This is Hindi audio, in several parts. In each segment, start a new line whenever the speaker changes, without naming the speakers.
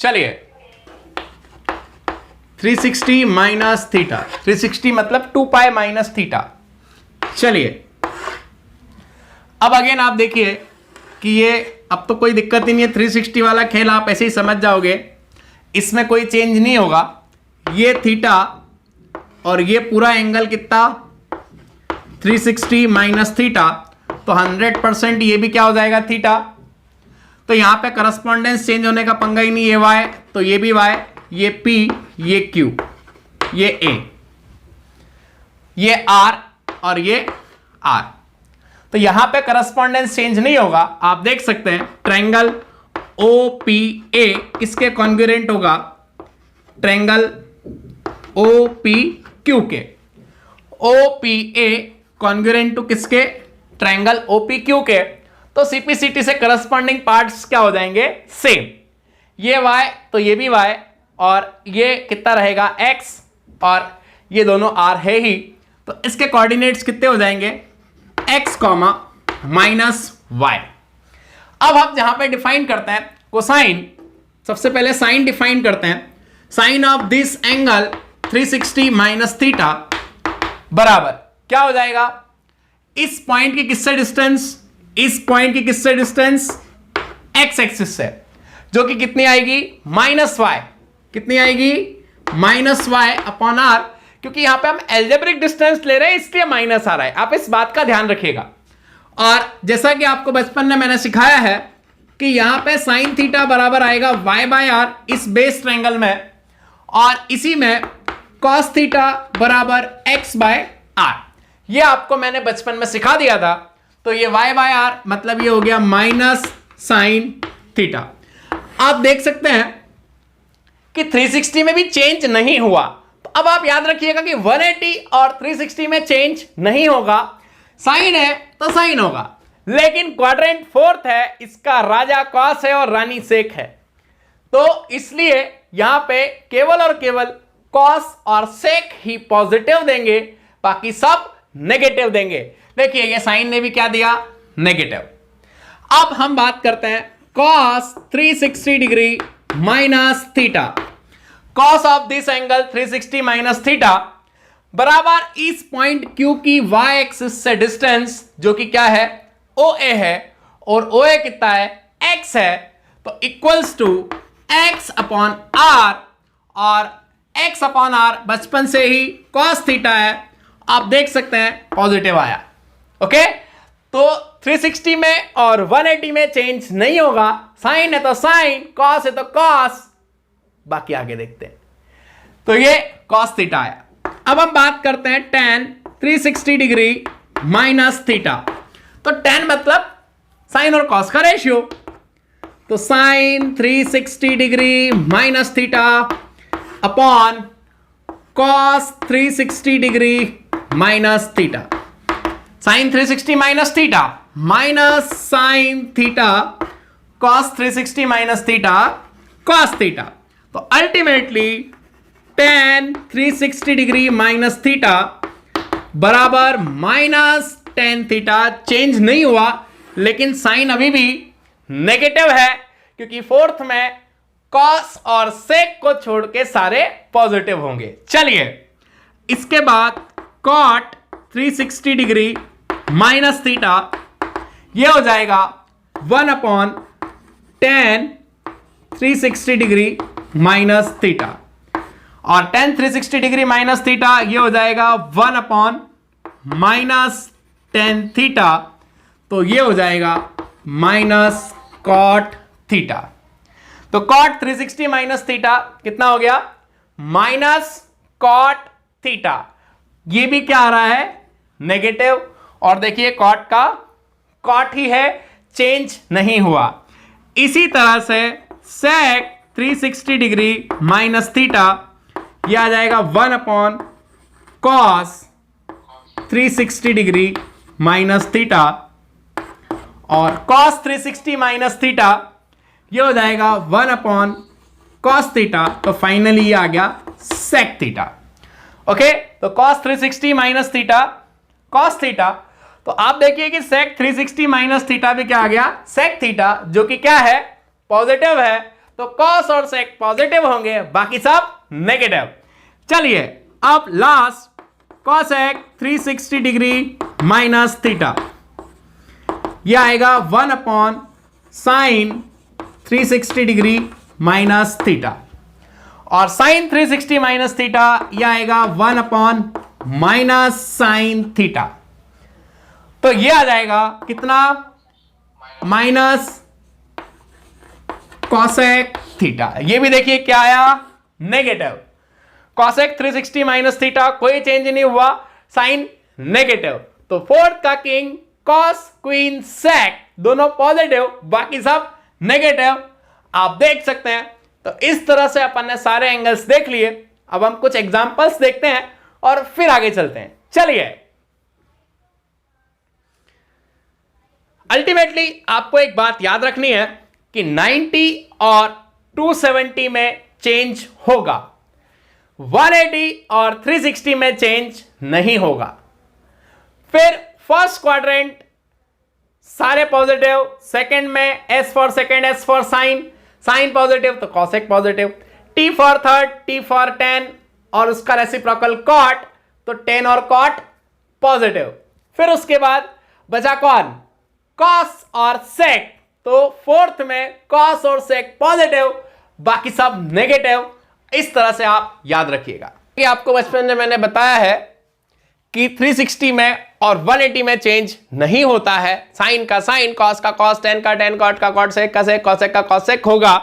चलिए 360 माइनस थीटा, 360 मतलब 2 पाई माइनस थीटा। चलिए अब अगेन आप देखिए कि ये अब तो कोई दिक्कत ही नहीं है, 360 वाला खेल आप ऐसे ही समझ जाओगे, इसमें कोई चेंज नहीं होगा। ये थीटा और ये पूरा एंगल कितना 360 माइनस थीटा, तो 100% ये भी क्या हो जाएगा थीटा। तो यहां पे करस्पॉन्डेंस चेंज होने का पंगा ही नहीं, ये y तो ये भी y, ये p, ये q, ये a, ये r और ये r। तो यहां पे करस्पॉन्डेंस चेंज नहीं होगा। आप देख सकते हैं ट्रायंगल OPA किसके कॉन्ग्रुएंट होगा, ट्रायंगल OPQ के। OPA कॉन्ग्रुएंट टू किसके, ट्रायंगल OPQ के। तो CPCT से करस्पॉन्डिंग पार्ट्स क्या हो जाएंगे, सेम। ये y तो ये भी y, और ये कितना रहेगा x, और ये दोनों r है ही, तो इसके कोऑर्डिनेट्स कितने हो जाएंगे x, माइनस y। अब हम जहां पे डिफाइन करते हैं कोसाइन, सबसे पहले साइन डिफाइन करते हैं। Sine of this angle 360 minus theta बराबर क्या हो जाएगा, इस पॉइंट की किससे डिस्टेंस, इस पॉइंट की किससे डिस्टेंस, x एक्सिस से, जो कि कितनी आएगी माइनस y, कितनी आएगी माइनस y अपॉन r, क्योंकि यहां पे हम एल्जेब्रिक डिस्टेंस ले रहे हैं इसलिए माइनस आ रहा है, आप इस बात का ध्यान रखिएगा। और जैसा कि आपको बचपन में मैंने सिखाया है कि यहां पे साइन थीटा बराबर आएगा y बाय r इस बेस ट्रायंगल में, और इसी में cos थीटा बराबर x बाय r, ये आपको मैंने बचपन में सिखा दिया था। तो ये y बाय r मतलब ये हो गया माइनस साइन थीटा। आप देख सकते हैं कि 360 में भी चेंज नहीं हुआ, तो अब आप याद रखिएगा कि 180 और 360 में चेंज नहीं होगा। साइन है तो साइन होगा, लेकिन क्वाड्रेंट फोर्थ है, इसका राजा कॉस है और रानी सेक है, तो इसलिए यहां पे केवल और केवल कॉस और सेक ही पॉजिटिव देंगे, बाकी सब नेगेटिव देंगे। देखिए ये साइन ने भी क्या दिया, नेगेटिव। अब हम बात करते हैं cos 360 degree minus theta. cos of this angle 360 minus theta बराबर इस पॉइंट Q की y एक्सिस से डिस्टेंस, जो कि क्या है OA है, और OA कितना है x है, तो equals to x upon r, और x अपॉन r बचपन से ही cos थीटा है, आप देख सकते हैं पॉजिटिव आया। ओके, तो 360 में और 180 में चेंज नहीं होगा, साइन है तो साइन, कॉस है तो कॉस, बाकी आगे देखते हैं। तो ये cos थीटा आया। अब हम बात करते हैं tan 360 डिग्री माइनस थीटा। तो tan मतलब साइन और cos का रेशियो, तो sine 360 degree minus theta upon cos 360 degree minus theta. Sine 360 minus theta minus sine theta cos 360 minus theta cos theta, तो ultimately tan 360 degree minus theta बराबर माइनस tan थीटा। चेंज नहीं हुआ, लेकिन साइन अभी भी नेगेटिव है, क्योंकि फोर्थ में cos और sec को छोड़ के सारे पॉजिटिव होंगे। चलिए इसके बाद cot 360 डिग्री माइनस थीटा, ये हो जाएगा 1 upon tan 360 degree minus theta, और tan 360 डिग्री माइनस थीटा ये हो जाएगा 1 अपॉन माइनस tan थीटा, तो ये हो जाएगा माइनस cot थीटा। तो cot 360 माइनस थीटा कितना हो गया, माइनस cot थीटा। ये भी क्या आ रहा है, नेगेटिव, और देखिए cot का cot ही है, चेंज नहीं हुआ। इसी तरह से sec 360 डिग्री माइनस थीटा यह आ जाएगा 1 upon cos 360 degree minus theta, और cos 360 माइनस थीटा ये हो जाएगा 1 अपॉन cos थीटा, तो फाइनली ये आ गया sec थीटा। ओके, तो cos 360 minus theta cos theta, तो आप देखिए कि sec 360 माइनस थीटा भी क्या आ गया, sec थीटा, जो कि क्या है पॉजिटिव है, तो कॉस और सेक पॉजिटिव होंगे, बाकी सब नेगेटिव। चलिए अब last cosec 360 degree minus theta, यह आएगा 1 upon sine 360 degree minus theta, और साइन 360 माइनस थीटा यह आएगा 1 अपॉन माइनस साइन थीटा। तो यह आ जाएगा कितना, माइनस कॉसेक थीटा। ये भी देखिए क्या आया, नेगेटिव। कॉसेक 360 माइनस थीटा कोई चेंज नहीं हुआ, साइन नेगेटिव। तो फोर्थ का किंग कॉस क्वीन सेक दोनों पॉजिटिव, बाकी सब नेगेटिव। आप देख सकते हैं। तो इस तरह से अपन ने सारे एंगल्स देख लिए। अब हम कुछ एग्जांपल्स देखते हैं और फिर आगे चलते हैं। चलिए, अल्टीमेटली आपको एक बात याद रखनी है कि 90 और 270 में चेंज होगा, 180 और 360 में चेंज नहीं होगा। फिर फर्स्ट क्वाड्रेंट सारे पॉजिटिव, सेकंड में S for second, S for sine, sine positive तो cosec positive, T for third, T for tan और उसका रेसिप्रोकल कॉट, तो टेन और कॉट पॉजिटिव। फिर उसके बाद बचा कौन, कॉस और सेक, तो फोर्थ में कॉस और सेक पॉजिटिव, बाकी सब नेगेटिव। इस तरह से आप याद रखिएगा। कि आपको बचपन में मैंने बताया है कि 360 में और 180 में चेंज नहीं होता है। साइन का साइन, कॉस का कॉस, टेन का टेन, कॉट का कॉट, सेक का सेक, कॉसेक का कॉसेक होगा।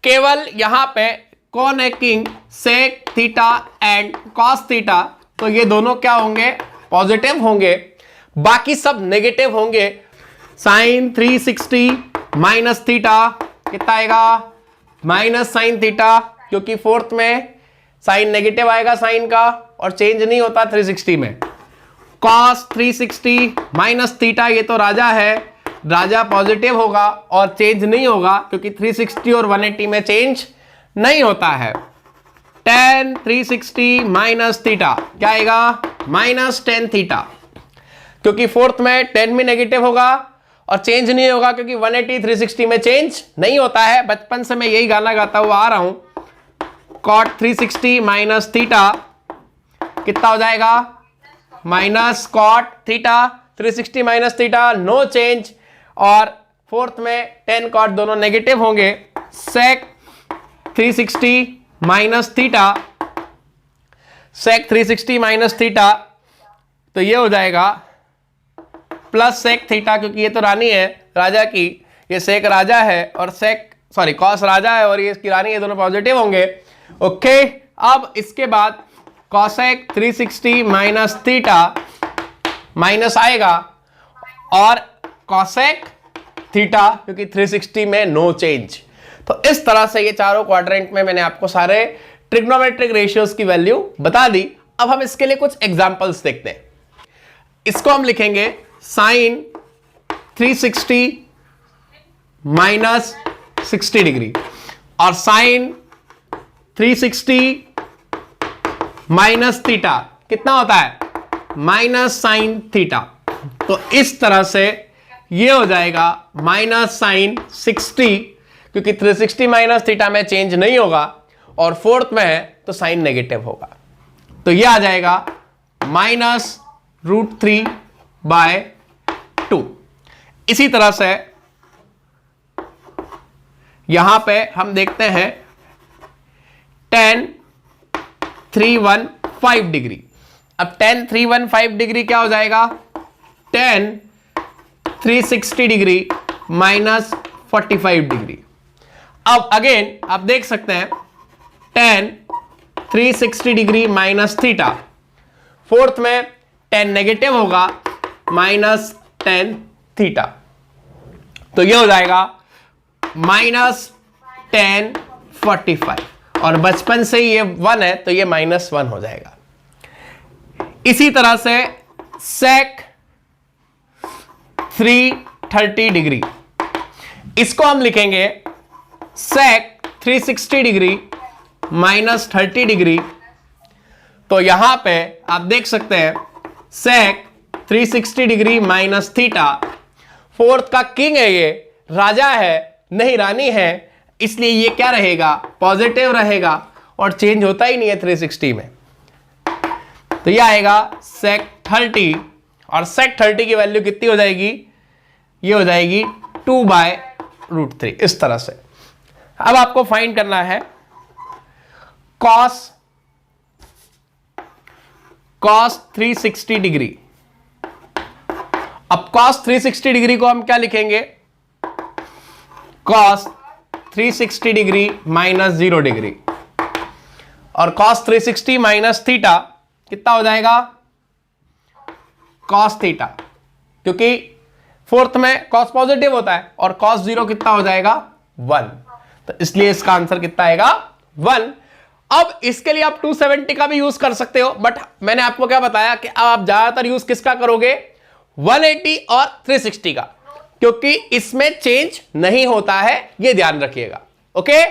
केवल यहां पे कौन है king, sec theta and cos theta, तो ये दोनों क्या होंगे, पॉजिटिव होंगे, बाकी सब नेगेटिव होंगे। साइन 360 माइनस थीटा कितना आएगा, माइनस साइन थीटा, क्योंकि फोर्थ में साइन नेगेटिव आएगा साइन का और चेंज नहीं होता 360 में। कॉस 360 माइनस थीटा, ये तो राजा है, राजा पॉजिटिव होगा और चेंज नहीं होगा क्योंकि 360 और 180 में चेंज नहीं होता है। tan 360 माइनस थीटा क्या आएगा, माइनस टेन थीटा, क्योंकि फोर्थ में 10 भी नेगेटिव होगा और चेंज नहीं होगा क्योंकि 180 360 में चेंज नहीं होता है। बचपन से मैं यही गाना गाता हुआ आ रहा हूं। cot 360 माइनस थीटा कितना हो जाएगा, minus cot theta, 360 minus theta no change, और फोर्थ में 10 कॉट दोनों नेगेटिव होंगे। Sec 360 minus theta, sec 360 minus theta, तो ये हो जाएगा प्लस सेक थीटा, क्योंकि ये तो रानी है राजा की, ये सेक राजा है और सेक सॉरी कॉस राजा है और ये इसकी रानी है, दोनों पॉजिटिव होंगे। ओके, अब इसके बाद कॉसेक 360 माइनस थीटा माइनस आएगा और कॉसेक थीटा, क्योंकि 360 में नो चेंज। तो इस तरह से ये चारों क्वाड्रेंट में मैंने आपको सारे ट्रिग्नोमेट्रिक रेशियोज की वैल्यू बता दी। अब हम इसके लिए कुछ एग्जांपल्स देखते हैं। इसको हम लिखेंगे साइन 360 माइनस 60 डिग्री और साइन 360 माइनस थीटा कितना होता है, माइनस साइन थीटा। तो इस तरह से ये हो जाएगा माइनस साइन 60, क्योंकि 360 माइनस थीटा में चेंज नहीं होगा और फोर्थ में है तो साइन नेगेटिव होगा। तो ये आ जाएगा माइनस √3/2। इसी तरह से यहां पे हम देखते हैं tan 315 डिग्री। अब tan 315 डिग्री क्या हो जाएगा, tan 360 डिग्री माइनस 45 डिग्री। अब अगेन आप देख सकते हैं tan 360 degree minus theta, fourth में tan नेगेटिव होगा माइनस tan थीटा, तो ये हो जाएगा माइनस tan 45, और बचपन से ये 1 है तो ये -1 हो जाएगा। इसी तरह से sec 330 डिग्री, इसको हम लिखेंगे sec 360 डिग्री माइनस 30 डिग्री। तो यहां पे आप देख सकते हैं sec 360 degree minus theta, fourth का किंग है, ये राजा है नहीं रानी है, इसलिए ये क्या रहेगा, पॉजिटिव रहेगा, और चेंज होता ही नहीं है 360 में। तो ये आएगा sec 30, और sec 30 की वैल्यू कितनी हो जाएगी, ये हो जाएगी 2/√3, इस तरह से। अब आपको फाइंड करना है cos 360 डिग्री। अब cos 360 डिग्री को हम क्या लिखेंगे, cos 360 डिग्री माइनस 0 डिग्री, और cos 360 माइनस थीटा कितना हो जाएगा, cos थीटा, क्योंकि फोर्थ में cos पॉजिटिव होता है, और cos 0 कितना हो जाएगा 1, तो इसलिए इसका आंसर कितना आएगा 1। अब इसके लिए आप 270 का भी यूज कर सकते हो, बट मैंने आपको क्या बताया कि आप ज्यादातर यूज किसका करोगे, 180 और 360 का, क्योंकि इसमें चेंज नहीं होता है, ये ध्यान रखिएगा। ओके।